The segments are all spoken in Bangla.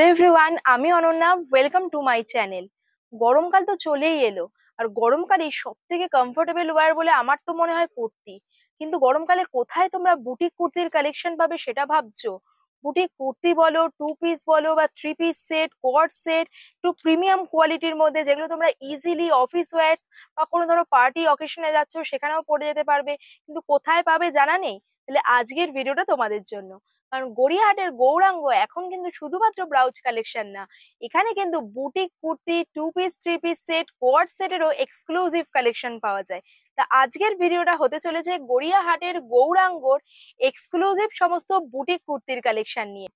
হ্যালো এভরিওয়ান, আমি Ananya. Welcome to my channel. গরমকাল তো চলেই এলো, আর গরমকালে সব থেকে কমফোর্টেবল ওয়্যার বলে আমার তো মনে হয় কুর্তি। কিন্তু গরমকালে কোথায় তোমরা বুটিক কুর্তির কালেকশন পাবে সেটা ভাবছো? বুটিক কুর্তি বলো, টু পিস বলো বা থ্রি পিস সেট, কোয়ার্ড সেট, একটু প্রিমিয়াম কোয়ালিটির মধ্যে যেগুলো তোমরা ইজিলি অফিস ওয়্যার্স বা কোনো ধরো পার্টি অকেশনে যাচ্ছ সেখানেও পরে যেতে পারবে, কিন্তু কোথায় পাবে জানা নেই। তাহলে আজকের ভিডিওটা তোমাদের জন্য। কারণ গড়িয়াহাটের গৌরাঙ্গ এখন কিন্তু শুধুমাত্র ব্লাউজ কালেকশন না, এখানে কিন্তু boutique kurti, two piece, three piece set, coord সেটেরও এক্সক্লুসিভ কালেকশন পাওয়া যায়। তা আজকের ভিডিওটা হতে চলেছে গড়িয়াহাটের গৌরাঙ্গর এক্সক্লুসিভ সমস্ত বুটিক কুর্তির কালেকশন নিয়ে।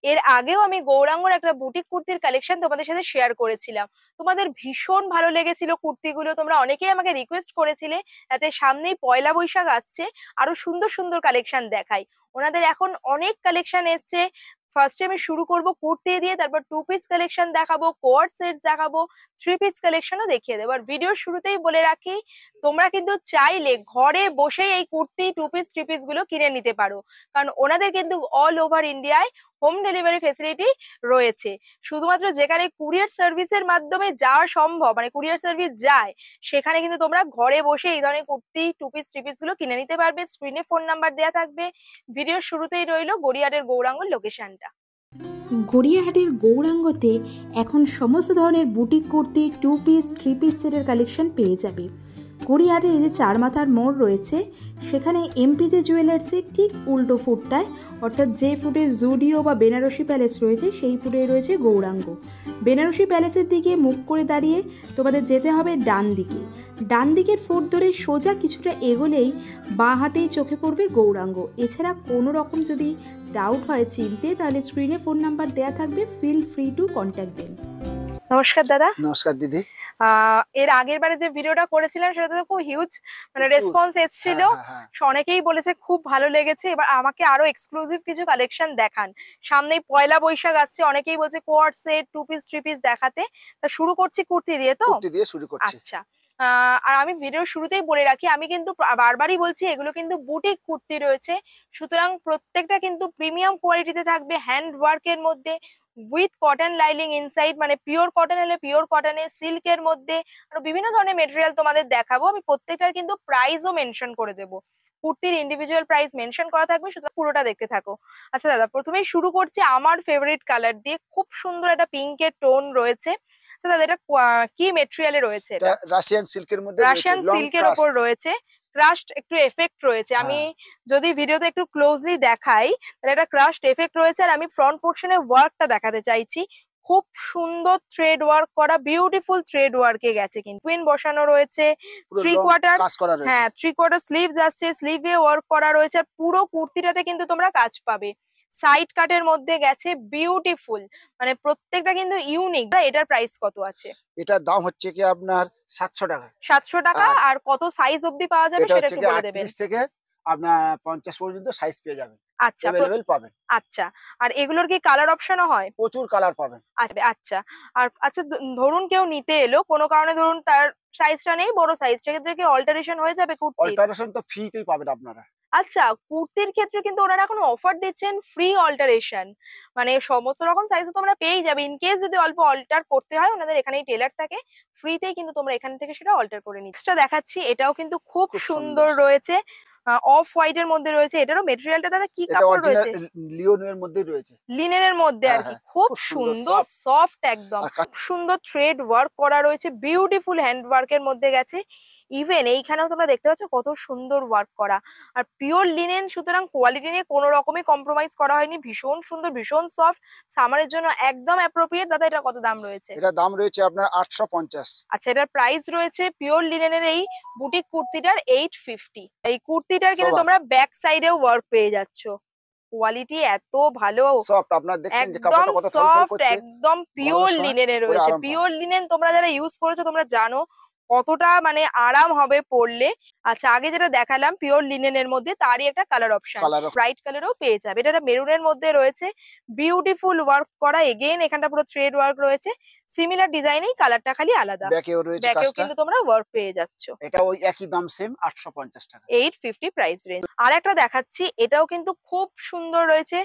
এর আগেও আমি গৌরাঙ্গর একটা বুটিক কুর্তির কালেকশন তোমাদের সাথে শেয়ার করেছিলাম। তোমাদের ভীষণ ভালো লেগেছিল কুর্তিগুলো, তোমরা অনেকেই আমাকে রিকোয়েস্ট করেছিলে যাতে সামনেই পয়লা বৈশাখ আসছে আরো সুন্দর সুন্দর কালেকশন দেখাই। ওনাদের এখন অনেক কালেকশন এসছে। ফার্স্টে আমি শুরু করব কুর্তি দিয়ে, তারপর টু পিস কালেকশন দেখাবো, কোয়ার্ড সেট দেখাবো, থ্রি পিস কালেকশনও দেখিয়ে দেবো। আর ভিডিওর শুরুতেই বলে রাখি, তোমরা কিন্তু চাইলে ঘরে বসেই এই kurti, two piece, three piece গুলো কিনে নিতে পারো। কারণ ওনাদের কিন্তু অল ওভার ইন্ডিয়ায় হোম ডেলিভারি ফেসিলিটি রয়েছে। শুধুমাত্র যেখানে কুরিয়ার সার্ভিসের মাধ্যমে যাওয়া সম্ভব, মানে কুরিয়ার সার্ভিস যায়, সেখানে কিন্তু তোমরা ঘরে বসে এই ধরনের kurti, two piece, three piece গুলো কিনে নিতে পারবে। স্ক্রিনে ফোন নাম্বার দেওয়া থাকবে। ভিডিওর শুরুতেই রইলো গড়িয়াহাটের গৌরাঙ্গর লোকেশনটা। গড়িয়াহাটের গৌরাঙ্গতে এখন সমস্ত ধরনের boutique kurti, two piece, three piece সেটের কালেকশন পেয়ে যাবে। গড়িয়াহাটের এই যে চার মাথার মোড় রয়েছে, সেখানে এমপিজে জুয়েলার্সের ঠিক উল্টো ফুটটায়, অর্থাৎ যে ফুটে জুডিও বা বেনারসি প্যালেস রয়েছে সেই ফুটে রয়েছে গৌরাঙ্গ। বেনারসি প্যালেসের দিকে মুখ করে দাঁড়িয়ে তোমাদের যেতে হবে ডান দিকে। ডান দিকের ফুট ধরে সোজা কিছুটা এগোলেই বাঁ হাতেই চোখে পড়বে গৌরাঙ্গ। এছাড়া কোনো রকম যদি ডাউট হয় চিনতে, তাহলে স্ক্রিনে ফোন নাম্বার দেয়া থাকবে, ফিল ফ্রি টু কন্ট্যাক্ট দেন। নমস্কার দাদা। নমস্কার দিদি। এর আগের বারে যে ভিডিওটা করেছিলেন সেটাতে তো খুব হিউজ মানে রেসপন্স এসেছিল। অনেকেই বলেছে খুব ভালো লেগেছে, এবার আমাকে আরো এক্সক্লুসিভ কিছু কালেকশন দেখান। সামনেই পয়লা বৈশাখ আসছে, অনেকেই বলছে coord set, two piece, three piece দেখাতে। তা শুরু করছি কুর্তি দিয়ে। তো কুর্তি দিয়ে শুরু করছি। আচ্ছা, আর আমি ভিডিওর শুরুতেই বলে রাখি, আমি কিন্তু বারবারই বলছি এগুলো কিন্তু বুটিক কুর্তি রয়েছে, সুতরাং প্রত্যেকটা কিন্তু প্রিমিয়াম কোয়ালিটিতে থাকবে, হ্যান্ড ওয়ার্কের মধ্যে, উইথ কটন লাইনিং ইনসাইড, মানে পিওর কটন হলে পিওর কটনে, সিল্কের মধ্যে আরো বিভিন্ন ধরনের মেটেরিয়াল তোমাদের দেখাবো। আমি প্রত্যেকটার কিন্তু প্রাইসও মেনশন করে দেবো, কুর্তির ইন্ডিভিজুয়াল প্রাইস মেনশন করা থাকবে, সুতরাং পুরোটা দেখতে থাকো। আচ্ছা দাদা, প্রথমেই শুরু করছি আমার ফেভারিট কালার দিয়ে। খুব সুন্দর একটা পিঙ্কের টোন রয়েছে। আচ্ছা দাদা, এটা কি মেটেরিয়ালে রয়েছে? এটা রাশিয়ান সিল্কের মধ্যে, রাশিয়ান সিল্কের উপর রয়েছে, ক্রাশড একটু এফেক্ট রয়েছে। আমি যদি ভিডিওতে একটু ক্লোজলি দেখাই, তাহলে এটা ক্রাশড এফেক্ট রয়েছে। আর আমি ফ্রন্ট পোর্শনে ওয়ার্কটা দেখাতে চাইছি। খুব সুন্দর থ্রেড ওয়ার্ক করা, বিউটিফুল থ্রেড ওয়ার্কে গেছে, কিন্তু কুইন বসানো রয়েছে, থ্রি কোয়ার্টার, হ্যাঁ থ্রি কোয়ার্টার স্লিভস আসছে, স্লিভে ওয়ার্ক করা রয়েছে। আর পুরো কুর্তিটাতে কিন্তু তোমরা কাজ পাবে। সাইড কাটের মধ্যে গেছে, বিউটিফুল, মানে প্রত্যেকটা কিন্তু ইউনিক। এটার প্রাইস কত আছে? এটার দাম হচ্ছে কি আপনার 700 টাকা। 700 টাকা। আর কত সাইজ অবধি পাওয়া যাবে সেটা একটু বলে দেবেন। 38 থেকে আপনার 50 পর্যন্ত সাইজ পেয়ে যাবেন। আচ্ছা, अवेलेबल পাবেন। আচ্ছা, আর এগুলোর কি কালার অপশনও হয়? প্রচুর কালার পাবেন। আচ্ছা, আর আচ্ছা ধরুন কেউ নিতে এলো, কোনো কারণে ধরুন তার সাইজটা নেই, বড় সাইজ, সেক্ষেত্রে কি অল্টারেশন হয়ে যাবে কুর্তি? অল্টারেশন তো ফ্রিতেই পাবেন আপনারা। আচ্ছা, কুর্তির ক্ষেত্রে কিন্তু ওনারা এখন অফার দিচ্ছেন ফ্রি অল্টারেশন, মানে সমস্ত রকম সাইজে তোমরা পেয়ে যাবে। ইন কেস যদি অল্প অল্টার করতে হয়, ওনাদের এখানেই টেলার থাকে, ফ্রিতেই কিন্তু তোমরা এখান থেকে সেটা অল্টার করে নিচ্ছ। নেক্সটটা দেখাচ্ছি, এটাও কিন্তু খুব সুন্দর রয়েছে, অফ হোয়াইট এর মধ্যে রয়েছে। এটারও মেটেরিয়ালটা দাদা কি কাপড় রয়েছে? লিওনের মধ্যে রয়েছে, লিনেনের মধ্যে আর কি। খুব সুন্দর সফট, একদম খুব সুন্দর থ্রেড ওয়ার্ক করা রয়েছে, বিউটিফুল হ্যান্ড ওয়ার্কের মধ্যে গেছে। ইভেন এইখানেও তোমরা দেখতে পাচ্ছ কত সুন্দর ওয়ার্ক করা, আর পিওর লিনেন, সুতরাং কোয়ালিটি নিয়ে কোনো রকমই কম্প্রোমাইজ করা হয়নি। ভীষণ সুন্দর, ভীষণ সফট, সামারের জন্য একদম অ্যাপ্রোপ্রিয়েট। দাদা, এটা কত দাম রয়েছে? এটা দাম রয়েছে আপনার 850। আচ্ছা, এটার প্রাইস রয়েছে পিওর লিনেনের এই বুটিক কুর্তিটার 850। এই কুর্তিটার কিন্তু তোমরা ব্যাক সাইডেও ওয়ার্ক পেয়ে যাচ্ছ। কোয়ালিটি এত ভালো, সফট, আপনারা দেখছেন যে কাপড়টা কত থলথল করছে, একদম পিওর গরমের সময় লিনেনের রয়েছে। পিওর লিনেন তোমরা যারা ইউজ করেছো তোমরা জানো কতটা মানে আরাম হবে পরলে। আচ্ছা, আগে যেটা দেখালাম পিওর লিনেনের মধ্যে, তারই একটা কালার অপশন ব্রাইট কালারও পেয়ে যাবে। এটা মেরুনের মধ্যে রয়েছে, বিউটিফুল ওয়ার্ক করা, এগেইন এখানটা পুরো থ্রেড ওয়ার্ক রয়েছে, সিমিলার ডিজাইনেই কালারটা খালি আলাদা। ব্যাকেও কিন্তু তোমরা ওয়ার্ক পেয়ে যাচ্ছ। এটা ওই একই দাম, সেম 850 টাকা, 850 প্রাইস রেঞ্জ। আর একটা দেখাচ্ছি, এটাও কিন্তু খুব সুন্দর রয়েছে,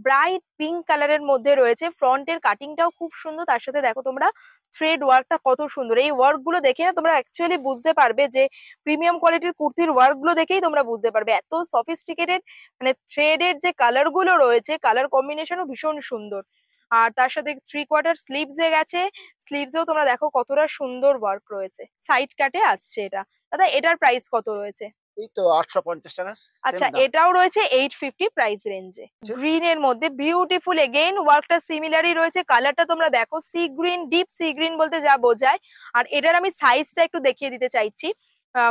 ব্রাইট পিঙ্ক কালারের মধ্যে রয়েছে। ফ্রন্টের কাটিংটাও খুব সুন্দর, তার সাথে দেখো তোমরা থ্রেড ওয়ার্কটা কত সুন্দর। এই ওয়ার্ক গুলো দেখে না তোমরা অ্যাকচুয়ালি বুঝতে পারবে যে প্রিমিয়াম কোয়ালিটির কুর্তির ওয়ার্ক গুলো দেখেই তোমরা বুঝতে পারবে এত সফিস্টিকেটেড, মানে থ্রেডের যে কালার গুলো রয়েছে, কালার কম্বিনেশনও ভীষণ সুন্দর। আর তার সাথে 3/4 স্লিভস এ গেছে, স্লিভসেও তোমরা দেখো কতটা সুন্দর ওয়ার্ক রয়েছে। সাইড কাটে আসছে এটা। দাদা এটার প্রাইস কত রয়েছে? এই তো 850 টাকা। আচ্ছা, এটাও রয়েছে 850 প্রাইস রেঞ্জে। গ্রিন এর মধ্যে বিউটিফুল, এগেইন ওয়ার্কটা সিমিলারই রয়েছে। কালারটা তোমরা দেখো, sea green, deep sea green বলতে যা বোঝায়। আর এটার আমি সাইজটা একটু দেখিয়ে দিতে চাইছি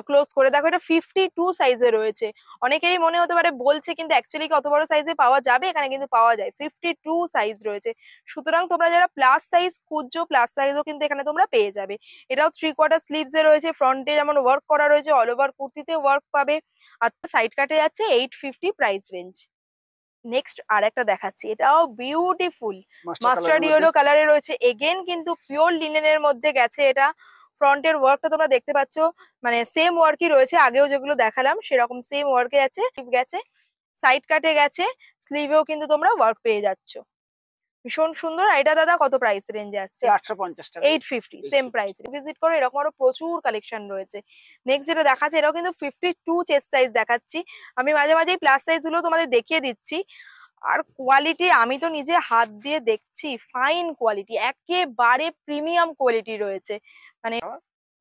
ক্লোজ করে। দেখো এটা 52 সাইজে রয়েছে। অনেকেরই মনে হতে পারে বলছে, কিন্তু অ্যাকচুয়ালি কি অত বড় সাইজে পাওয়া যাবে? এখানে কিন্তু পাওয়া যায়, 52 সাইজ রয়েছে। সুতরাং তোমরা যারা প্লাস সাইজ খুঁজছো, প্লাস সাইজও কিন্তু এখানে তোমরা পেয়ে যাবে। এটাও 3/4 স্লিভস এ রয়েছে। ফ্রন্টে যেমন ওয়ার্ক করা রয়েছে, অল ওভার কুর্তিতে ওয়ার্ক পাবে। আর সাইড কাটে যাচ্ছে 850 প্রাইস রেঞ্জ। নেক্সট আর একটা দেখাচ্ছি, এটাও বিউটিফুল মাস্টার্ড ইয়েলো কালারে রয়েছে। এগেন কিন্তু পিওর লিনেনের মধ্যে গেছে এটা। ফ্রন্টের ওয়ার্কটা তোমরা দেখতে পাচ্ছ, মানে সেম ওয়ার্কই রয়েছে, আগেও যেগুলো দেখালাম সেরকম সেম ওয়ার্কে গেছে। সাইড কাটে গেছে, স্লিভেও কিন্তু তোমরা ওয়ার্ক পেয়ে যাচ্ছ। ভীষণ সুন্দর। আর এটা দাদা কত প্রাইস রেঞ্জে আসছে? 850 টাকা। 850 সেম প্রাইস। ভিজিট করো, এরকম আরো প্রচুর কালেকশন রয়েছে। নেক্সট যেটা দেখাচ্ছে, এটাও কিন্তু 52 চেস্ট সাইজ দেখাচ্ছি। আমি মাঝে মাঝেই প্লাস সাইজ গুলো তোমাদের দেখিয়ে দিচ্ছি। আর কোয়ালিটি আমি তো নিজে হাত দিয়ে দেখছি, ফাইন কোয়ালিটি, একেবারে প্রিমিয়াম কোয়ালিটি রয়েছে। মানে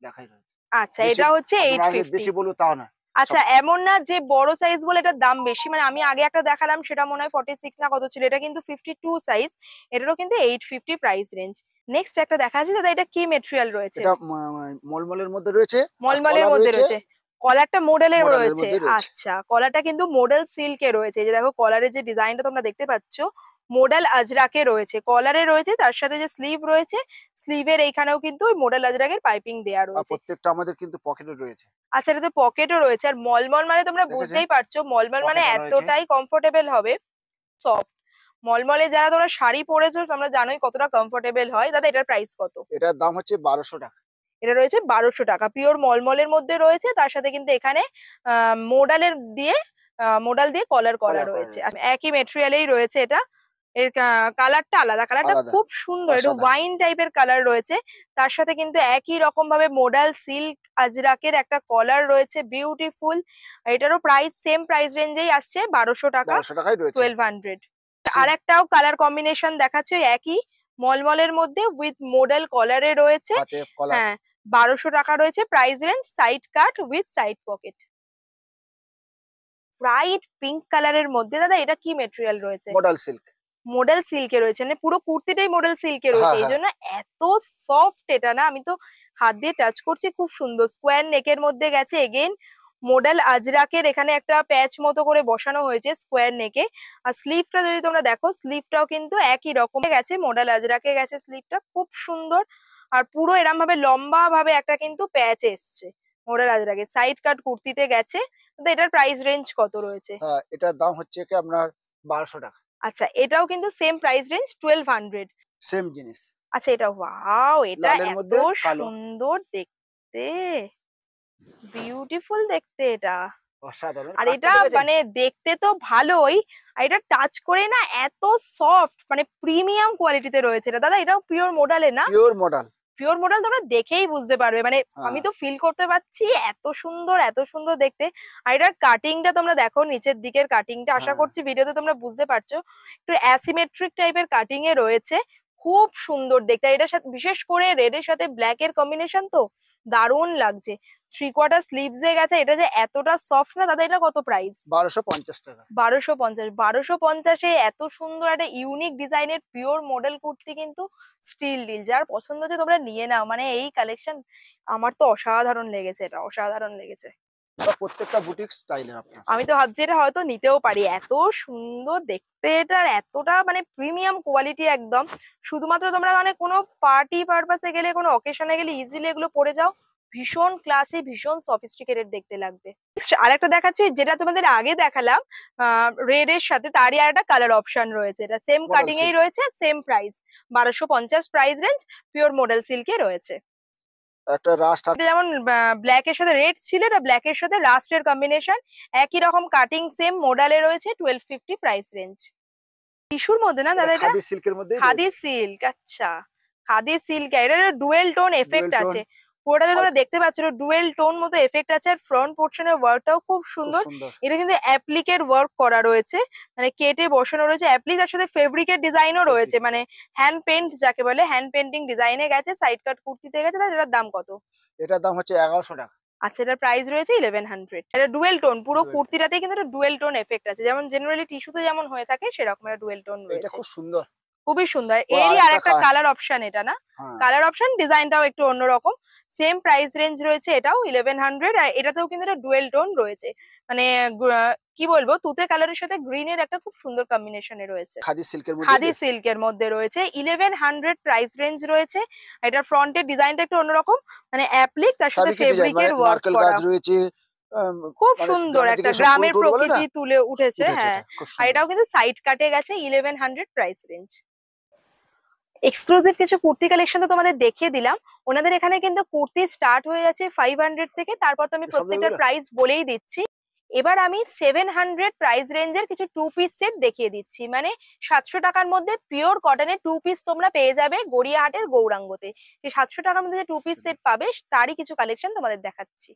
দেখাই রয়েছে। আচ্ছা, এটা হচ্ছে 850। বেশি বলবো তাও না। আচ্ছা, এমন না যে বড় সাইজ বলে এটার দাম বেশি। মানে আমি আগে একটা দেখালাম, সেটা মনে হয় 46 না কত ছিল, এটা কিন্তু 52 সাইজ। এটারও কিন্তু 850 প্রাইস রেঞ্জ। নেক্সট একটা দেখা যাচ্ছে, দাদা এটা কি মেটেরিয়াল রয়েছে? এটা মলমলের মধ্যে রয়েছে। মলমলের মধ্যে রয়েছে। কলারটা মডেলের রয়েছে। মধ্যে রয়েছে। আচ্ছা, কলারটা কিন্তু মডেল সিল্কে রয়েছে। এই যে দেখো কলারের যে ডিজাইনটা তোমরা দেখতে পাচ্ছ, মডেল আজরাকে রয়েছে, কলারে রয়েছে। তার সাথে যে স্লিভ রয়েছে, স্লিভের এইখানেও কিন্তু ওই মডেল আজরাকের পাইপিং দেয়া আর রয়েছে। প্রত্যেকটা আমাদের কিন্তু পকেটে রয়েছে। আচ্ছা, এটাতে পকেটও রয়েছে। আর মলমল মানে তোমরা দেখেছেন? বুঝতেই পারছো, মলমল মানে পকেটও রয়েছে। এতটাই কমফোর্টেবল হবে, সফট। মলমলে যারা তোমরা শাড়ি পরেছো তোমরা জানোই কতটা কমফোর্টেবল হয়। দাদা এটার প্রাইস কত? এটার দাম হচ্ছে 1200 টাকা। এটা রয়েছে 1200 টাকা, পিওর মলমলের মধ্যে রয়েছে। তার সাথে কিন্তু এখানে মোডালের দিয়ে মোডাল দিয়ে কলার করা কলার করা রয়েছে। রয়েছে। একই মেটেরিয়ালেই রয়েছে এটা। এর কালারটা আলাদা, কালারটা আলাদা। খুব সুন্দর, একটু অসাধারণ। ওয়াইন টাইপের কালার রয়েছে। তার সাথে কিন্তু একই রকম ভাবে মোডাল সিল্ক আজরাকের একটা কলার রয়েছে, বিউটিফুল। এটারও প্রাইস সেম প্রাইস রেঞ্জেই আসছে, 1200 টাকা, 1200 টাকায় রয়েছে। 1200। আর একটাও কালার কম্বিনেশন দেখাচ্ছে ওই একই মলমলের মধ্যে, উইথ মোডাল কলারে রয়েছে। হাতে কলার। হ্যাঁ, 1200 টাকা রয়েছে price range. Side cut with side pocket. Bright pink কালারের মধ্যে, দাদা এটা কি মেটেরিয়াল রয়েছে? Model silk. মডেল সিল্কে রয়েছে, মানে পুরো কুর্তিটাই মডেল সিল্কে রয়েছে। হ্যাঁ, এই জন্য এত সফট এটা, না আমি তো হাত দিয়ে টাচ করছি, খুব সুন্দর। স্কোয়ার নেকের মধ্যে গেছে। এগেইন মডেল আজরাকের এখানে একটা প্যাচ মতো করে বসানো হয়েছে স্কোয়ার নেকে। আর স্লিভটা যদি তোমরা দেখো, স্লিভটাও কিন্তু একই রকম গেছে, মডেল আজরাকে গেছে স্লিভটা, খুব সুন্দর। আর পুরো এরম ভাবে লম্বা ভাবে একটা কিন্তু প্যাচ এসছে মডেল আজরাকে। সাইড কাট কুর্তিতে গেছে। তো এটার প্রাইস রেঞ্জ কত রয়েছে? হ্যাঁ, এটার দাম হচ্ছে কি আপনার 1200 টাকা। আচ্ছা, এটাও কিন্তু সেম প্রাইস রেঞ্জ, 1200। সেম জিনিস। আচ্ছা, এটা ওয়াও, এটা লালের এত মধ্যে কালো। সুন্দর দেখতে, বিউটিফুল দেখতে এটা। অসাধারণ। আর কাটটা এটা দেখেছেন? মানে দেখতে তো ভালোই, আর এটা টাচ করে না এত সফট, মানে প্রিমিয়াম কোয়ালিটিতে রয়েছে এটা। দাদা এটাও পিওর মডেলে না? Pure model. পিওর মডেল তোমরা দেখেই বুঝতে পারবে, মানে হ্যাঁ। আমি তো ফিল করতে পারছি এত সুন্দর, এত সুন্দর দেখতে। আর এটার কাটিংটা তোমরা দেখো, নিচের দিকের কাটিংটা, আশা হ্যাঁ। করছি ভিডিওতে তোমরা বুঝতে পারছো, একটু অ্যাসিমেট্রিক টাইপের কাটিং এ রয়েছে, খুব সুন্দর দেখতে। আর এটার সাথে বিশেষ করে রেড এর সাথে ব্ল্যাক এর কম্বিনেশন তো দারুণ লাগছে। 3/4 স্লিভস এ গেছে। এটা যে এতটা সফট না দাদা, এটা কত প্রাইস? 1250 টাকা। 1250। 1250-এ এত সুন্দর একটা ইউনিক ডিজাইনের পিওর মডেল কুর্তি কিন্তু স্টিল ডিল। যার পছন্দ হচ্ছে তোমরা নিয়ে নাও, মানে এই কালেকশন আমার তো অসাধারণ লেগেছে, এটা অসাধারণ লেগেছে। প্রত্যেকটা বুটিক স্টাইলের আপনার। আমি তো ভাবছি এটা হয়তো নিতেও পারি, এত সুন্দর দেখতে এটা, আর এতটা মানে প্রিমিয়াম কোয়ালিটি একদম। শুধুমাত্র তোমরা মানে কোনো পার্টি পারপাসে গেলে, কোনো অকেশনে গেলে ইজিলি এগুলো পরে যাও, ভীষণ ক্লাসি, ভীষণ সফিস্টিকেটেড দেখতে লাগবে। আরেকটা দেখাচ্ছি, যেটা তোমাদের আগে দেখালাম রেড এর সাথে, তারই আর একটা কালার অপশন রয়েছে। এটা সেম Model কাটিং এই silk। রয়েছে, same price, 1250 price range, pure model সিল্কে রয়েছে। একটা রাস্ট। এটা যেমন ব্ল্যাক এর সাথে রেড ছিল, এটা ব্ল্যাক এর সাথে রাস্টের কম্বিনেশন, একই রকম কাটিং, সেম মডেলে রয়েছে, 1250 প্রাইস রেঞ্জ। টিস্যুর মধ্যে না দাদা, এটা খাদি সিল্কের মধ্যে খাদি সিল্ক। আচ্ছা, খাদি সিল্ক, এটা ডুয়েল টোন এফেক্ট আছে পুরোটাতে, তোমরা দেখতে পাচ্ছ ডুয়েল টোন মতো এফেক্ট আছে। আর ফ্রন্ট পোর্শনের ওয়ার্কটাও খুব সুন্দর। এটা কিন্তু অ্যাপ্লিকের ওয়ার্ক করা রয়েছে, মানে কেটে বসানো রয়েছে অ্যাপ্লিক, তার সাথে ফেব্রিকের ডিজাইনও রয়েছে, মানে হ্যান্ড পেন্ট যাকে বলে, হ্যান্ড পেন্টিং ডিজাইনে গেছে। সাইড কাট কুর্তিতে গেছে। তাহলে এটার দাম কত? এটার দাম হচ্ছে 1100 টাকা। আচ্ছা, এটার প্রাইস রয়েছে 1100। এটা ডুয়েল টোন, পুরো কুর্তিটাতেই কিন্তু এটা ডুয়েল টোন এফেক্ট আছে, যেমন জেনারেলি টিস্যুতে যেমন হয়ে থাকে সেরকম এটা ডুয়েল টোন এটা রয়েছে। খুব সুন্দর, খুবই সুন্দর। এরই আরেকটা কালার অপশন এটা না, কালার অপশন ডিজাইনটাও একটু অন্যরকম। সেম প্রাইস রেঞ্জ রয়েছে, এটাও 1100। আর এটাতেও কিন্তু এটা ডুয়েল টোন রয়েছে, মানে কি বলবো, তুতে কালারের সাথে গ্রিন এর একটা খুব সুন্দর কম্বিনেশনে রয়েছে। খাদি সিল্কের মধ্যে রয়েছে, 1100 প্রাইস রেঞ্জ রয়েছে। এটার ফ্রন্টের ডিজাইনটা একটু অন্যরকম, মানে অ্যাপ্লিক তার সাথে ফেব্রিকের ওয়ার্ক করা রয়েছে। খুব সুন্দর একটা গ্রামের প্রকৃতি তুলে উঠেছে। হ্যাঁ, আর এটাও কিন্তু সাইড কাটে গেছে। 1100 প্রাইস রেঞ্জ। এক্সক্লুসিভ কিছু কুর্তি কালেকশন তো তোমাদের দেখিয়ে দিলাম। ওনাদের এখানে কিন্তু কুর্তি স্টার্ট হয়ে যাচ্ছে 500 থেকে, তারপর তো আমি প্রত্যেকটার প্রাইস বলেই দিচ্ছি। এবার আমি 700 প্রাইস রেঞ্জের কিছু 2 পিস সেট দেখিয়ে দিচ্ছি, মানে 700 টাকার মধ্যে পিওর কটনের 2 পিস তোমরা পেয়ে যাবে গড়িয়াহাটের গৌরাঙ্গতে। সেই 700 টাকার মধ্যে যে 2 পিস সেট পাবে তারই কিছু কালেকশন তোমাদের দেখাচ্ছি।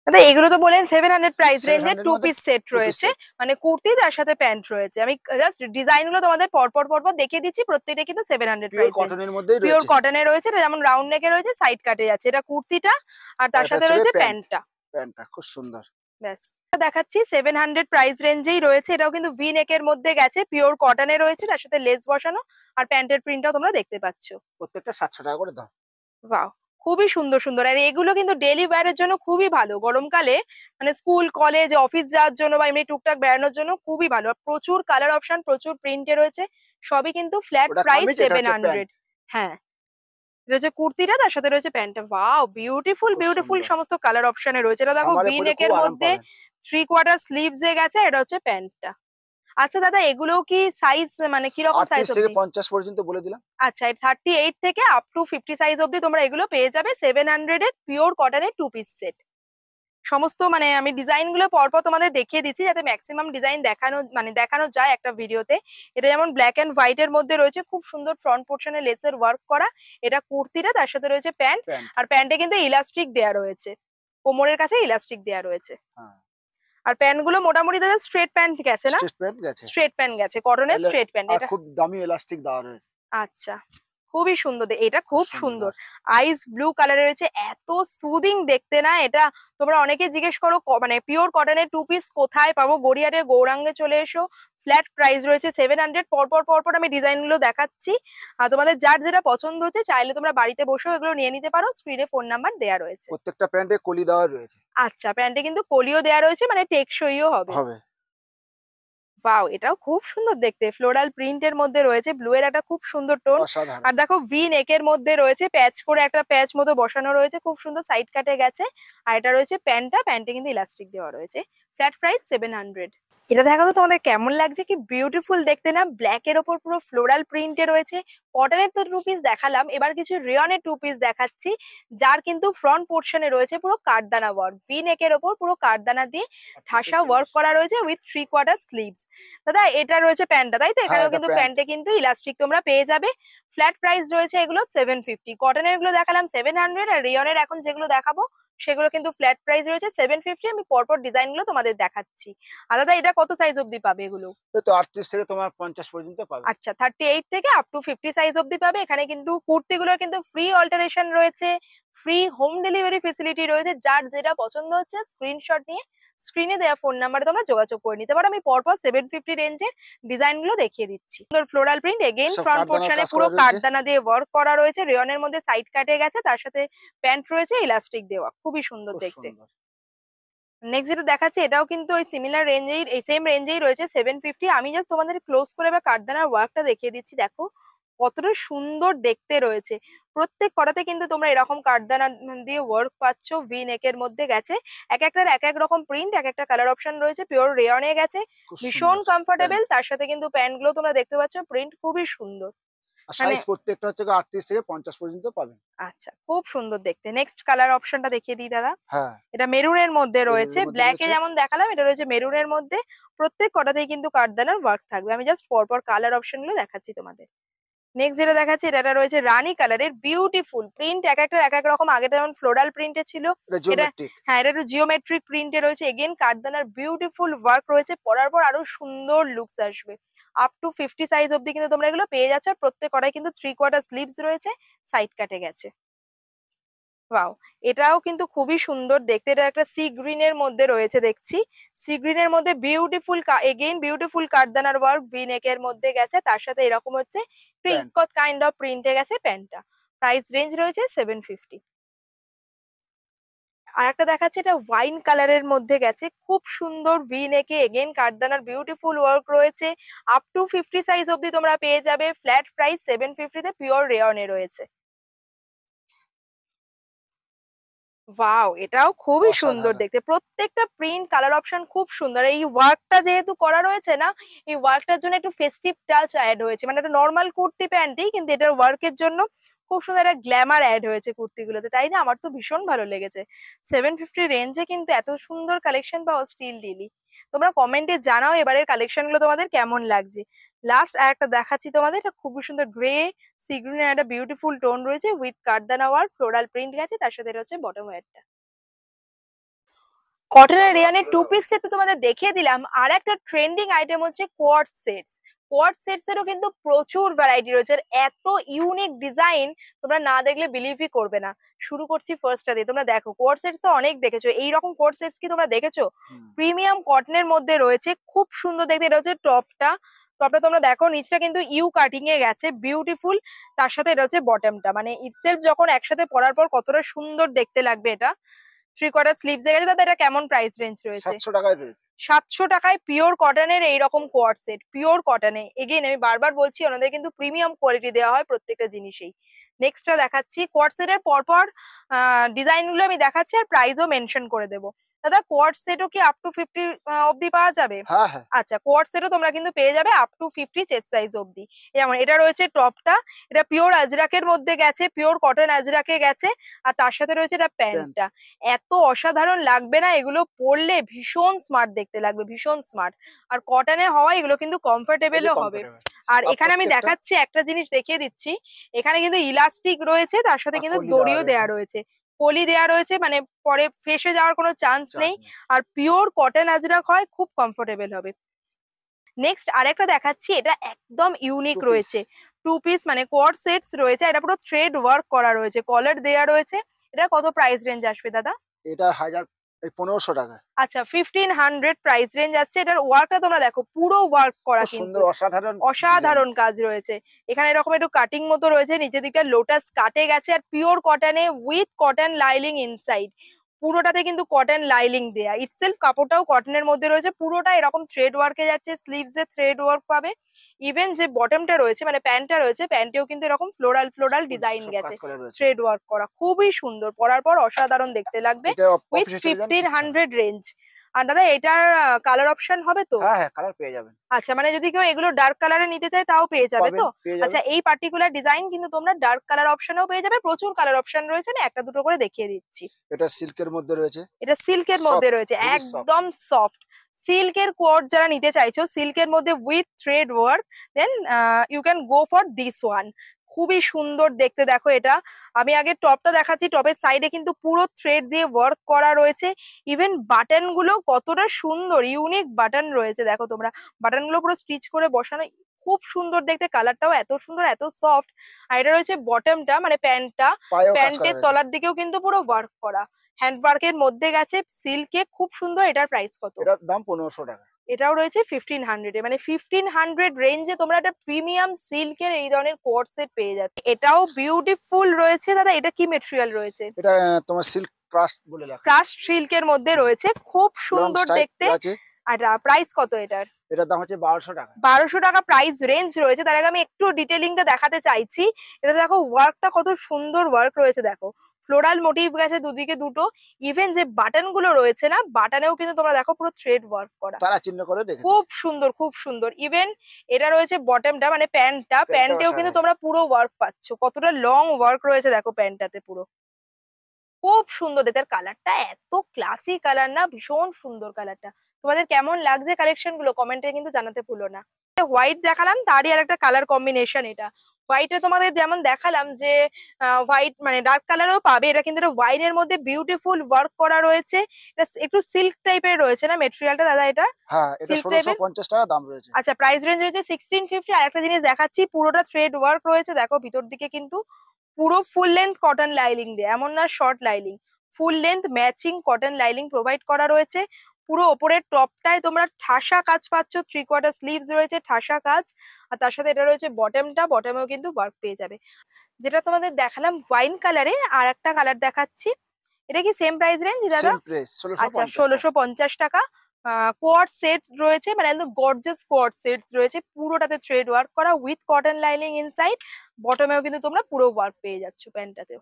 দাদা এগুলো তো বলেন 700 প্রাইস রেঞ্জের 2 পিস সেট রয়েছে, মানে কুর্তি তার সাথে প্যান্ট রয়েছে। আমি জাস্ট ডিজাইন গুলো তোমাদের পরপর দেখে দিচ্ছি। প্রত্যেকটা কিন্তু 700 প্রাইস পিওর কটনের রয়েছে। এটা যেমন রাউন্ড নেকে রয়েছে, সাইড কাটে যাচ্ছে। এটা কুর্তিটা, আর তার সাথে রয়েছে প্যান্টটা। খুব সুন্দর। ব্যাস দেখাচ্ছি 700 প্রাইস রেঞ্জেই রয়েছে। এটাও কিন্তু ভি নেকের মধ্যে গেছে, পিওর কটনে রয়েছে, তার সাথে লেস বসানো, আর প্যান্টের প্রিন্টটাও তোমরা দেখতে পাচ্ছ। প্রত্যেকটা 700 টাকা করে দাম। ওয়াও, খুবই সুন্দর সুন্দর। আর এগুলো কিন্তু ডেইলি ওয়্যারের জন্য খুবই ভালো, গরমকালে মানে স্কুল কলেজ অফিস যাওয়ার জন্য বা এমনি টুকটাক বেড়ানোর জন্য খুবই ভালো। প্রচুর কালার অপশন, প্রচুর প্রিন্টে রয়েছে, সবই কিন্তু ফ্ল্যাট প্রাইস 700। হ্যাঁ, এটা হচ্ছে কুর্তিটা, তার সাথে রয়েছে প্যান্টটা। ওয়াও, বিউটিফুল বিউটিফুল সমস্ত কালার অপশনে রয়েছে। এটা দেখো ভি নেকের মধ্যে 3/4 স্লিভস এ গেছে। এটা হচ্ছে প্যান্টটা। আচ্ছা দাদা, এগুলো কি সাইজ মানে কি রকম সাইজ? 38 থেকে 50 পর্যন্ত বলে দিলাম। আচ্ছা, 38 থেকে আপ টু 50 সাইজ অবধি তোমরা এগুলো পেয়ে যাবে 700 এ পিওর কটনের 2 পিস সেট। সমস্ত মানে আমি ডিজাইন গুলো পরপর তোমাদের দেখিয়ে দিচ্ছি, যাতে ম্যাক্সিমাম ডিজাইন দেখানো যায় একটা ভিডিওতে। এটা যেমন ব্ল্যাক এন্ড হোয়াইট এর মধ্যে রয়েছে, খুব সুন্দর ফ্রন্ট পোর্শনে লেসের ওয়ার্ক করা। এটা কুর্তিটা, তার সাথে রয়েছে প্যান্ট, আর প্যান্টে কিন্তু ইলাস্টিক দেয়া রয়েছে, কোমরের কাছে ইলাস্টিক দেয়া রয়েছে। আর প্যান্ট গুলো মোটামুটি দাদা স্ট্রেট প্যান্ট গেছে না? স্ট্রেট প্যান্ট গেছে, কটনের স্ট্রেট প্যান্ট। এটা খুব দামি ইলাস্টিক দেওয়া রয়েছে। আচ্ছা, খুবই সুন্দর। এটা খুব সুন্দর আইস ব্লু কালারে রয়েছে, এত সুদিং দেখতে না। এটা তোমরা অনেকে জিজ্ঞেস করো মানে পিওর কটনের 2 পিস কোথায় পাবো? গড়িয়াহাটের গৌরাঙ্গে চলে এসো, ফ্ল্যাট প্রাইস রয়েছে 700। পরপর আমি ডিজাইন গুলো দেখাচ্ছি, আর তোমাদের যার যেটা পছন্দ হচ্ছে চাইলে তোমরা বাড়িতে বসেও এগুলো নিয়ে নিতে পারো। স্ক্রিনে ফোন নাম্বার দেয়া রয়েছে। প্রত্যেকটা প্যান্টে কলি দেওয়া রয়েছে। আচ্ছা, প্যান্টে কিন্তু কলিও দেয়া রয়েছে, মানে টেকসইও হবে। ওয়াও, এটাও খুব সুন্দর দেখতে, ফ্লোরাল প্রিন্টের মধ্যে রয়েছে, ব্লু এর একটা খুব সুন্দর টোন। আর দেখো ভি নেকের মধ্যে রয়েছে, প্যাচ করে একটা প্যাচ মতো বসানো রয়েছে, খুব সুন্দর সাইড কাটে গেছে। আর এটা রয়েছে প্যান্টটা, প্যান্টে কিন্তু ইলাস্টিক দেওয়া রয়েছে। Flat price 700। এটা দেখা তো তোমাদের কেমন লাগছে, কি বিউটিফুল দেখতে না? ব্ল্যাক এর ওপর পুরো ফ্লোরাল প্রিন্টে রয়েছে। কটনের তো 2 পিস দেখালাম, এবার কিছু রিয়নের 2 পিস দেখাচ্ছি, যার কিন্তু ফ্রন্ট পোর্শনে রয়েছে পুরো কাঠদানা ওয়ার্ক। ভি নেকের ওপর পুরো কাঠদানা দিয়ে ঠাসা ওয়ার্ক করা রয়েছে উইথ 3/4 স্লিভস। দাদা এটা রয়েছে প্যান্টটা, তাই তো? এখানেও কিন্তু প্যান্টে কিন্তু ইলাস্টিক তোমরা পেয়ে যাবে। ফ্ল্যাট প্রাইস রয়েছে এগুলো 750। কটনের গুলো দেখালাম 700, আর রিয়নের এখন যেগুলো দেখাবো সেগুলো কিন্তু ফ্ল্যাট প্রাইস রয়েছে 750। আমি পরপর ডিজাইন গুলো তোমাদের দেখাচ্ছি। আর দাদা এটা কত সাইজ অবধি পাবে এগুলো? তো 38 থেকে তোমার 50 পর্যন্ত পাবে। আচ্ছা, 38 থেকে আপ টু 50 সাইজ অবধি পাবে। এখানে কিন্তু কুর্তিগুলোর কিন্তু ফ্রি অল্টারেশন রয়েছে, ফ্রি হোম ডেলিভারি ফেসিলিটি রয়েছে। যার যেটা পছন্দ হচ্ছে স্ক্রিনশট নিয়ে স্ক্রিনে দেওয়া ফোন নাম্বারে তোমরা যোগাযোগ করে নিতে পারো। আমি পরপর 750 রেঞ্জের ডিজাইন গুলো দেখিয়ে দিচ্ছি। সুন্দর ফ্লোরাল প্রিন্ট, এগেইন ফ্রন্ট পোর্শনে পুরো কাঠদানা দিয়ে ওয়ার্ক করা রয়েছে, রিয়নের মধ্যে সাইড কাটে গেছে, তার সাথে প্যান্ট রয়েছে ইলাস্টিক দেওয়া, খুবই সুন্দর দেখতে। নেক্সট যেটা দেখাচ্ছি এটাও কিন্তু ওই সিমিলার রেঞ্জেই, এই সেম রেঞ্জেই রয়েছে 750। আমি জাস্ট তোমাদের ক্লোজ করে বা কাঠদানার ওয়ার্কটা দেখিয়ে দিচ্ছি। দেখো কতটা সুন্দর দেখতে রয়েছে। প্রত্যেক কটাতে কিন্তু তোমরা এরকম কাঠদানা দিয়ে ওয়ার্ক পাচ্ছ। ভি নেকের মধ্যে গেছে, এক একটার এক এক রকম প্রিন্ট, এক একটা কালার অপশন রয়েছে। পিওর রেয়নে গেছে, ভীষণ কমফোর্টেবল। তার সাথে কিন্তু প্যান্ট গুলো তোমরা দেখতে পাচ্ছ, প্রিন্ট খুবই সুন্দর। আর মানে সাইজ প্রত্যেকটা হচ্ছে 38 থেকে 50 পর্যন্ত পাবেন। আচ্ছা, খুব সুন্দর দেখতে। নেক্সট কালার অপশনটা দেখিয়ে দিই দাদা। হ্যাঁ, এটা মেরুনের মধ্যে রয়েছে, বেলুনের মধ্যে ব্ল্যাকে রয়েছে। যেমন দেখালাম এটা রয়েছে মেরুনের মধ্যে। প্রত্যেক কটাতেই কিন্তু কাঠদানার ওয়ার্ক থাকবে। আমি জাস্ট পরপর কালার অপশন গুলো দেখাচ্ছি তোমাদের। নেক্সট যেটা দেখাচ্ছি এটা রয়েছে রানী কালারের বিউটিফুল প্রিন্ট, এক একটা এক এক রকম। আগে যেমন ফ্লোরাল প্রিন্টে ছিল, এটা এটা জিওমেট্রিক। হ্যাঁ এটা একটু জিওমেট্রিক প্রিন্টে রয়েছে। এগেন কাঠদানার বিউটিফুল ওয়ার্ক রয়েছে, পরার পর আরো সুন্দর লুকস আসবে। আপ টু 50 সাইজ অব্দি কিন্তু তোমরা এগুলো পেয়ে যাচ্ছ। আর প্রত্যেক কটাই কিন্তু 3/4 স্লিভস রয়েছে, সাইড কাটে গেছে। ওয়াও, এটাও কিন্তু খুবই সুন্দর দেখতে। এটা একটা সি গ্রিন এর মধ্যে রয়েছে দেখছি। সি গ্রিন এর মধ্যে বিউটিফুল এগেইন বিউটিফুল কাঠদানার ওয়ার্ক ভি নেক এর মধ্যে গেছে। তার সাথে এরকম হচ্ছে একটু প্যান্ট। ইকত কাইন্ড অফ প্রিন্টে গেছে প্যান্টটা। প্রাইস রেঞ্জ রয়েছে 750। আর একটা দেখাচ্ছে এটা ওয়াইন কালারের মধ্যে গেছে, খুব সুন্দর ভি নেকে এগেইন কাঠদানার বিউটিফুল ওয়ার্ক রয়েছে। আপ টু 50 সাইজ অব্দি তোমরা পেয়ে যাবে। ফ্ল্যাট প্রাইস 750 তে, পিওর রেয়নে রয়েছে। ওয়াও, এটাও খুবই সুন্দর অসাধারণ। দেখতে। প্রত্যেকটা প্রিন্ট কালার অপশন খুব সুন্দর। এই ওয়ার্কটা যেহেতু করা রয়েছে না, এই ওয়ার্কটার জন্য একটু ফেস্টিভ টাচ অ্যাড হয়েছে। মানে একটা নর্মাল কুর্তি প্যান্টই, কিন্তু এটার ওয়ার্কের জন্য খুব সুন্দর একটা গ্ল্যামার অ্যাড হয়েছে কুর্তিগুলোতে, তাই না? আমার তো ভীষণ ভালো লেগেছে। 750 রেঞ্জে কিন্তু এত সুন্দর কালেকশন পাওয়া স্টিল ডিলি। তোমরা কমেন্টে জানাও এবারের কালেকশন গুলো তোমাদের কেমন লাগছে। লাস্ট আর একটা দেখাচ্ছি তোমাদের, এটা খুবই সুন্দর গ্রে সি গ্রিনের একটা বিউটিফুল টোন রয়েছে উইথ কাঠদানা ওয়ার্ক, ফ্লোরাল প্রিন্ট গেছে। তার সাথে এটা হচ্ছে বটম ওয়্যারটা। কটনের রেয়ানের টু পিস সেট তো তোমাদের দেখিয়ে দিলাম। আর একটা ট্রেন্ডিং আইটেম হচ্ছে কোয়ার্ড সেটস। কোয়ার্ড সেটস এরও কিন্তু প্রচুর ভ্যারাইটি রয়েছে। আর এত ইউনিক ডিজাইন তোমরা না দেখলে বিলিভই করবে না। শুরু করছি ফার্স্টটা দিয়ে। তোমরা দেখো কোয়ার্ড সেটস তো অনেক দেখেছো, এইরকম কোয়ার্ড সেটস কি তোমরা দেখেছো? প্রিমিয়াম কটনের মধ্যে রয়েছে, খুব সুন্দর দেখতে। এটা হচ্ছে টপটা। টপটা তোমরা দেখো, নিচটা কিন্তু ইউ কাটিং এ গেছে, বিউটিফুল। তার সাথে এটা হচ্ছে বটমটা। মানে ইটসেলফ যখন একসাথে পরার পর কতটা সুন্দর দেখতে লাগবে এটা। 3/4 স্লিভস এ গেছে। দাদা এটা কেমন প্রাইস রেঞ্জ রয়েছে? 700 টাকায় রয়েছে। 700 টাকায় পিওর কটনের এইরকম কোয়ার্ড সেট, পিওর কটনে। এগেইন আমি বারবার বলছি, ওনাদের কিন্তু প্রিমিয়াম কোয়ালিটি দেওয়া হয় প্রত্যেকটা জিনিসেই। নেক্সটটা দেখাচ্ছি কোয়ার্ড সেটের পরপর ডিজাইন গুলো আমি দেখাচ্ছি আর প্রাইসও মেনশন করে দেবো। দাদা কোয়ার্ড সেটও কি আপ টু 50 অব্দি পাওয়া যাবে? হ্যাঁ, হ্যাঁ। আচ্ছা, কোয়ার্ড সেটও তোমরা কিন্তু পেয়ে যাবে আপ টু 50 চেস্ট সাইজ অব্দি। যেমন এটা রয়েছে টপটা, এটা পিওর আজরাকের মধ্যে গেছে, পিওর কটন আজরাকে গেছে। আর তার সাথে রয়েছে এটা প্যান্টটা। এত অসাধারণ লাগবে না এগুলো পরলে? ভীষণ স্মার্ট দেখতে লাগবে, ভীষণ স্মার্ট। আর কটনে হওয়া এগুলো কিন্তু কমফোর্টেবলও হবে। আর এখানে আমি দেখাচ্ছি একটা জিনিস দেখিয়ে দিচ্ছি। এখানে কিন্তু ইলাস্টিক রয়েছে, তার সাথে কিন্তু কলি দড়িও দেওয়া রয়েছে, পলি দেওয়া রয়েছে। মানে পরে ফেসে যাওয়ার কোনো চান্স নেই। আর পিওর কটন আজরাক হয়, খুব কমফোর্টেবল হবে। নেক্সট আরেকটা দেখাচ্ছি, এটা একদম ইউনিক রয়েছে। টু পিস মানে কোয়ার্ড সেটস রয়েছে, এটা পুরো থ্রেড ওয়ার্ক করা রয়েছে, কলার দেয়া রয়েছে। এটা কত প্রাইস রেঞ্জ আসবে দাদা? এটা 1500 টাকা। আচ্ছা, 1500 প্রাইস রেঞ্জ আসছে। এটার ওয়ার্কটা তোমরা দেখো, পুরো ওয়ার্ক করা, খুব কিন্তু সুন্দর অসাধারণ অসাধারণ কাজ রয়েছে। এখানে এরকম একটু কাটিং মতো রয়েছে, নিচের দিকটা লোটাস কাটে গেছে। আর পিওর কটনে উইথ কটন লাইলিং ইনসাইড, পুরোটাতে কিন্তু কটন লাইলিং দেয়া। ইটসেলফ কাপড়টাও কটনের মধ্যে রয়েছে, পুরোটা এরকম থ্রেড ওয়ার্কে যাচ্ছে। স্লিভস এ থ্রেড ওয়ার্ক পাবে। ইভেন যে বটমটা রয়েছে মানে প্যান্টটা রয়েছে, প্যান্টেও কিন্তু এরকম ফ্লোরাল ফ্লোরাল ডিজাইন গেছে, থ্রেড ওয়ার্ক করা। খুবই সুন্দর, পরার পর অসাধারণ দেখতে লাগবে উইথ 1500 রেঞ্জ। আর দাদা এটার কালার অপশন হবে তো? হ্যাঁ, হ্যাঁ, কালার পেয়ে যাবেন। আচ্ছা, মানে যদি কেউ এগুলো ডার্ক কালারে নিতে চায় তাও পেয়ে যাবে তো? পেয়ে যাবেন। আচ্ছা, এই পার্টিকুলার ডিজাইন কিন্তু তোমরা ডার্ক কালার অপশনেও পেয়ে যাবে। প্রচুর কালার অপশন রয়েছে, না একটা দুটো করে দেখিয়ে দিচ্ছি। এটা সিল্কের মধ্যে রয়েছে। এটা সিল্কের মধ্যে রয়েছে, একদম সফট সিল্কের কোয়ার্ড। যারা নিতে চাইছো সিল্কের মধ্যে with thread work, then you can go for this one. খুবই সুন্দর দেখতে। দেখো এটা আমি আগে টপটা দেখাচ্ছি, টপের সাইডে কিন্তু পুরো থ্রেড দিয়ে ওয়ার্ক করা রয়েছে। ইভেন বাটন গুলো কতটা সুন্দর, ইউনিক বাটন রয়েছে। দেখো তোমরা বাটন গুলো পুরো স্টিচ করে বসানো, খুব সুন্দর দেখতে। কালারটাও এত সুন্দর, এত সফট। আর এটা রয়েছে বটমটা মানে প্যান্টটা, প্যান্টের তলার দিকেও কিন্তু পুরো ওয়ার্ক করা, হ্যান্ড ওয়ার্কের মধ্যে গেছে সিল্কে, খুব সুন্দর। এটার প্রাইস কত? এটার দাম 1500 টাকা। এটাও রয়েছে 1500 এ। মানে 1500 রেঞ্জে তোমরা একটা প্রিমিয়াম সিল্কের এই ধরনের কোট সেট পেয়ে যাচ্ছে। এটাও বিউটিফুল রয়েছে। দাদা এটা কি মেটেরিয়াল রয়েছে? এটা তোমার সিল্ক ক্রাস্ট বলে লেখা, ক্রাস্ট সিল্কের মধ্যে রয়েছে, খুব সুন্দর দেখতে। আর প্রাইস কত এটার? এটার দাম হচ্ছে 1200 টাকা। 1200 টাকা প্রাইস রেঞ্জ রয়েছে। তার আগে আমি একটু ডিটেইলিংটা দেখাতে চাইছি। এটা দেখো ওয়ার্কটা কত সুন্দর ওয়ার্ক রয়েছে। দেখো ফ্লোরাল মোটিভ গেছে দুদিকে দুটো। ইভেন যে বাটন গুলো রয়েছে না, বাটনেও কিন্তু তোমরা দেখো পুরো থ্রেড ওয়ার্ক করা, তারা চিহ্ন করে রেখেছে। খুব সুন্দর খুব সুন্দর। ইভেন এটা রয়েছে বটমটা মানে প্যান্টটা, প্যান্টেও কিন্তু তোমরা পুরো ওয়ার্ক পাচ্ছ, কতটা লং ওয়ার্ক রয়েছে দেখো প্যান্টটাতে পুরো, খুব সুন্দর দেখতে। আর কালারটা এত ক্লাসি কালার না, ভীষণ সুন্দর কালারটা। তোমাদের কেমন লাগছে কালেকশন গুলো কমেন্টে কিন্তু জানাতে ভুলো না। হোয়াইট দেখালাম, তারই আর একটা কালার কম্বিনেশন এটা। হোয়াইটে তোমাদের যেমন দেখালাম যে হোয়াইট মানে ডার্ক কালারও পাবে, এটা কিন্তু ওয়াইনের মধ্যে বিউটিফুল ওয়ার্ক করা রয়েছে। এটা একটু সিল্ক টাইপের রয়েছে না মেটেরিয়ালটা দাদা? এটা হ্যাঁ, এটা সিল্ক টাইপের। 1650 টাকা দাম রয়েছে। আচ্ছা, প্রাইস রেঞ্জ রয়েছে 1650। আর একটা জিনিস দেখাচ্ছি, পুরোটা থ্রেড ওয়ার্ক রয়েছে দেখো, ভিতর দিকে কিন্তু পুরো ফুল লেন্থ কটন লাইলিং দিয়ে, এমন না short লাইলিং, full length matching cotton লাইলিং provide করা রয়েছে। পুরো ওপরের টপটায় তোমরা ঠাসা কাজ পাচ্ছ, 3/4 স্লিভস রয়েছে ঠাসা কাজ। আর তার সাথে এটা রয়েছে বটমটা, বটমেও কিন্তু ওয়ার্ক পেয়ে যাবে। যেটা তোমাদের দেখালাম ওয়াইন কালারে, আর একটা কালার দেখাচ্ছি। এটা কি সেম প্রাইস রেঞ্জ দাদা? সেম প্রাইস আচ্ছা, 1650 টাকা। 1650 টাকা। কোয়ার্ড সেট রয়েছে, মানে একদম গর্জিয়াস কোয়ার্ড সেটস রয়েছে, পুরোটাতে থ্রেড ওয়ার্ক করা উইথ কটন লাইনিং ইনসাইড। বটমেও কিন্তু তোমরা পুরো ওয়ার্ক পেয়ে যাচ্ছ, প্যান্টটাতেও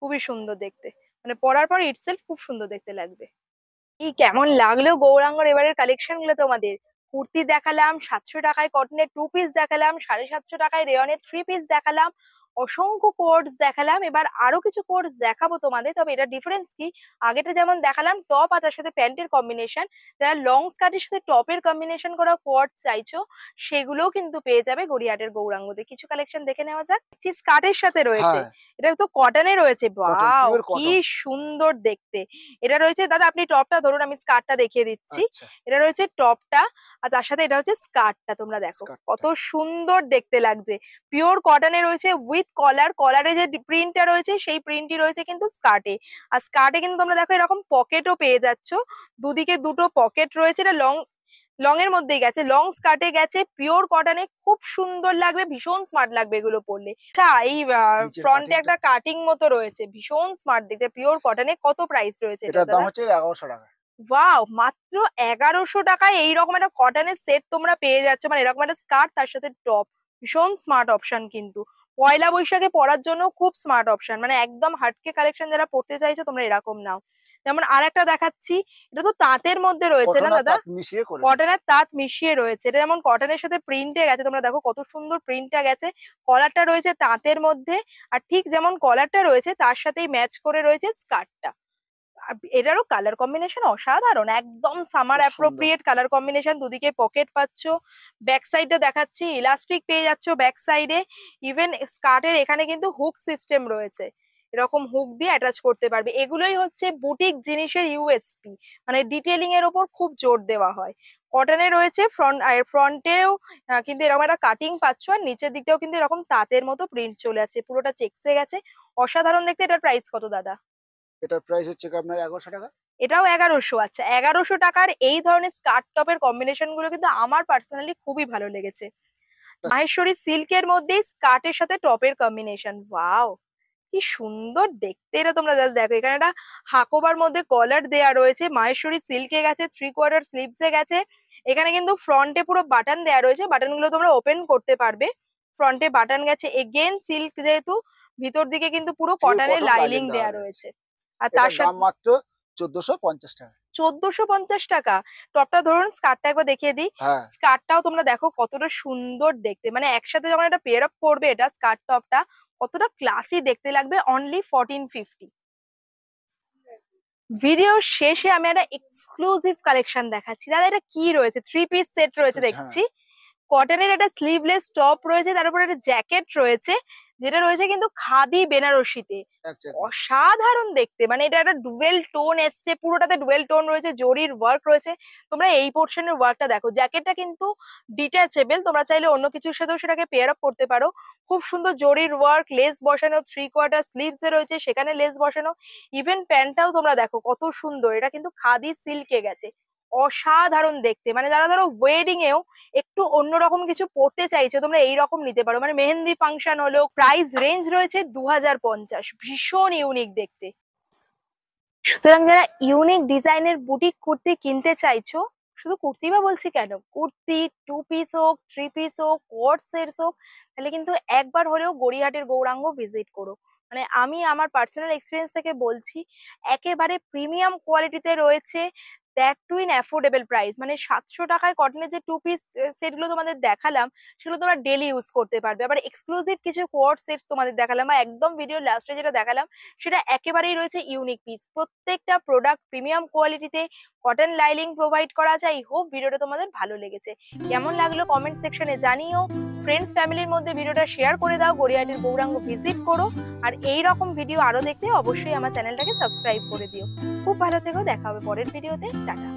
খুবই সুন্দর দেখতে, মানে পরার পর ইটসেলফ খুব সুন্দর দেখতে লাগবে। এই কেমন লাগলো গৌরাঙ্গর এবারের কালেকশন গুলো তোমাদের? কুর্তি দেখালাম 700 টাকায়, কটনের 2 পিস দেখালাম 750 টাকায়, রেয়নের 3 পিস দেখালাম, অসংখ্য কোটস দেখালাম। এবার আরো কিছু কোটস দেখাবো তোমাদের, তবে এটা ডিফারেন্স কি, আগেটা যেমন দেখালাম টপ আর তার সাথে প্যান্টের কম্বিনেশন, যারা লং স্কার্টের সাথে টপের কম্বিনেশন করা কোট চাইছো সেগুলোও কিন্তু পেয়ে যাবে গড়িয়াহাটের গৌরাঙ্গতে। কিছু কালেকশন দেখে নেওয়া যাক। স্কার্টের সাথে রয়েছে, হ্যাঁ, এটা তো কটনে রয়েছে, কটন, ওয়াও পিওর কি কটন। সুন্দর দেখতে। এটা রয়েছে দাদা, আপনি টপটা ধরুন, আমি স্কার্টটা দেখিয়ে দিচ্ছি। আচ্ছা, এটা রয়েছে টপটা, আর তার সাথে এটা হচ্ছে স্কার্টটা, তোমরা দেখো স্কার্টটা। কত সুন্দর দেখতে লাগছে। পিওর কটনে রয়েছে উইথ কলার, কলারে যে প্রিন্টটা রয়েছে সেই প্রিন্টই রয়েছে কিন্তু স্কার্টে। আর স্কার্টে কিন্তু তোমরা দেখো এরকম পকেটও পেয়ে যাচ্ছ, দুদিকে দুটো পকেট রয়েছে। এটা লং লং এর মধ্যেই গেছে, লং স্কার্টে গেছে, পিওর কটনে, খুব সুন্দর লাগবে, ভীষণ স্মার্ট লাগবে এগুলো পরলে। আচ্ছা, এই নিচের ফ্রন্টে কাটিংটা একটা কাটিং মতো রয়েছে, ভীষণ স্মার্ট দেখতে, পিওর কটনে। কত প্রাইস রয়েছে এটা এটার দাম দাদা? হচ্ছে 1100 টাকা। ওয়াও, মাত্র 1100 টাকায় এইরকম একটা কটনের সেট তোমরা পেয়ে যাচ্ছ, মানে এরকম একটা স্কার্ট তার সাথে টপ, ভীষণ স্মার্ট অপশন কিন্তু। পয়লা বৈশাখে পরার জন্য খুব স্মার্ট অপশন, মানে একদম হাটকে কালেকশন যারা পড়তে চাইছো তোমরা এরকম নাও। যেমন আর একটা দেখাচ্ছি, এটা তো তাঁতের মধ্যে রয়েছে না কটন আর দাদা? তাঁত মিশিয়ে করে। কটন আর তাঁত মিশিয়ে রয়েছে, এটা যেমন কটনের সাথে প্রিন্টে গেছে, তোমরা দেখো কত সুন্দর প্রিন্টটা গেছে। কলারটা রয়েছে তাঁতের মধ্যে, আর ঠিক যেমন কলারটা রয়েছে তার সাথেই ম্যাচ করে রয়েছে স্কার্টটা। আর এটারও কালার কম্বিনেশন অসাধারণ, একদম সামার খুব সুন্দর। Appropriate colour combination. দুদিকে পকেট পাচ্ছ, ব্যাক সাইডটা দেখাচ্ছি, ইলাস্টিক পেয়ে যাচ্ছ ব্যাক সাইডে। ইভেন স্কার্টের এখানে কিন্তু হুক সিস্টেম রয়েছে, এরকম হুক দিয়ে অ্যাটাচ করতে পারবে। এগুলোই হচ্ছে বুটিক জিনিসের ইউএসপি, মানে ডিটেলিং এর ওপর খুব জোর দেওয়া হয়। কটনে রয়েছে, ফ্রন্টেও কিন্তু এরকম একটা কাটিং পাচ্ছ, আর নিচের দিকটাও কিন্তু এরকম তাঁতের মতো প্রিন্ট চলে আসছে, পুরোটা চেকসে গেছে, অসাধারণ দেখতে। এটার প্রাইস কত দাদা? এটার প্রাইস হচ্ছে কি আপনার 1100 টাকা। এটাও 1100। আচ্ছা, 1100 টাকার এই ধরনের স্কার্ট টপের কম্বিনেশন গুলো কিন্তু আমার পার্সোনালি খুবই ভালো লেগেছে। মাহেশ্বরী সিল্কের মধ্যে স্কার্টের সাথে টপের কম্বিনেশন, ওয়াও কি সুন্দর দেখতে। এটা তোমরা জাস্ট দেখো, এখানে একটা হাকোবার মধ্যে কলার দেয়া রয়েছে, মাহেশ্বরী সিল্কে গেছে, 3/4 স্লিভসে গেছে। এখানে কিন্তু ফ্রন্টে পুরো বাটন দেয়া রয়েছে, বাটন গুলো তোমরা ওপেন করতে পারবে। ফ্রন্টে বাটন গেছে, এগেন সিল্ক যেহেতু, ভিতর দিকে কিন্তু পুরো পিওর কটনের কটন লাইলিং লাইলিং দেওয়া দেয়া রয়েছে। রয়েছে। আর তার এটার দাম সাথে মাত্র 1450 টাকা। 1450 টাকা। টপটা ধরুন, স্কার্টটা একবার দেখিয়ে দিই। হ্যাঁ, স্কার্টটাও তোমরা দেখো কতটা সুন্দর দেখতে, মানে একসাথে যখন এটা পেয়ার আপ করবে, এটা স্কার্ট টপটা কতটা ক্লাসি দেখতে লাগবে। অনলি 1450। ভিডিও শেষে আমি একটা এক্সক্লুসিভ কালেকশন দেখাচ্ছি দাদা। এটা কি রয়েছে? 3 পিস সেট রয়েছে হ্যাঁ, দেখছি। কটনের একটা স্লিভলেস টপ রয়েছে, তার উপর একটা জ্যাকেট রয়েছে, যেটা রয়েছে কিন্তু খাদি বেনারসিতে, একদম। অসাধারণ দেখতে। মানে এটা একটা ডুয়েল টোন এসছে, পুরোটাতে ডুয়েল টোন রয়েছে, জরির ওয়ার্ক রয়েছে। তোমরা এই পোর্শনের ওয়ার্কটা দেখো, জ্যাকেটটা কিন্তু ডিটাচেবল, তোমরা চাইলে অন্য কিছুর সাথেও সেটাকে পেয়ার আপ করতে পারো। খুব সুন্দর জরির ওয়ার্ক, লেস বসানো, 3/4 স্লিভস এ রয়েছে, সেখানে লেস বসানো। ইভেন প্যান্টটাও তোমরা দেখো কত সুন্দর, এটা কিন্তু খাদি সিল্কে গেছে, অসাধারণ দেখতে। মানে যারা ধরো ওয়েডিং এও একটু অন্যরকম কিছু পড়তে চাইছো, তোমরা এইরকম নিতে পারো, মানে মেহেন্দি ফাংশন হলো। প্রাইস রেঞ্জ রয়েছে 2050, ভীষণ ইউনিক দেখতে। সুতরাং যারা ইউনিক ডিজাইনের বুটিক কুর্তি কিনতে চাইছো, শুধু কুর্তি বা বলছি কেন, কুর্তি 2 পিস হোক, 3 পিস হোক, কোট সেটস হোক, তাহলে কিন্তু একবার হলেও গড়িয়াহাটের গৌরাঙ্গ ভিজিট করো। মানে আমি আমার পার্সোনাল এক্সপিরিয়েন্স থেকে বলছি, একেবারে প্রিমিয়াম কোয়ালিটিতে রয়েছে, that too in affordable price. মানে 700 টাকায় কটনের যে 2 পিস সেটগুলো তোমাদের দেখালাম, সেগুলো তোমরা ডেলি ইউজ করতে পারবে। আবার এক্সক্লুসিভ কিছু কোয়ার্ড সেটস তোমাদের দেখালাম, বা একদম ভিডিও লাস্টে যেটা দেখালাম সেটা একেবারেই রয়েছে ইউনিক পিস। প্রত্যেকটা প্রোডাক্ট প্রিমিয়াম কোয়ালিটিতে, কটন লাইলিং প্রোভাইড করা আছে। আই হোপ ভিডিওটা তোমাদের ভালো লেগেছে। কেমন লাগলো কমেন্ট সেকশনে জানিও। ফ্রেন্ডস ফ্যামিলির মধ্যে ভিডিওটা শেয়ার করে দাও, গড়িয়াহাটির গৌরাঙ্গ ভিজিট করো। আর এই রকম ভিডিও আরো দেখতে অবশ্যই আমার চ্যানেলটাকে সাবস্ক্রাইব করে দিও। খুব ভালো থেকো, দেখা হবে পরের ভিডিওতে। টাটা।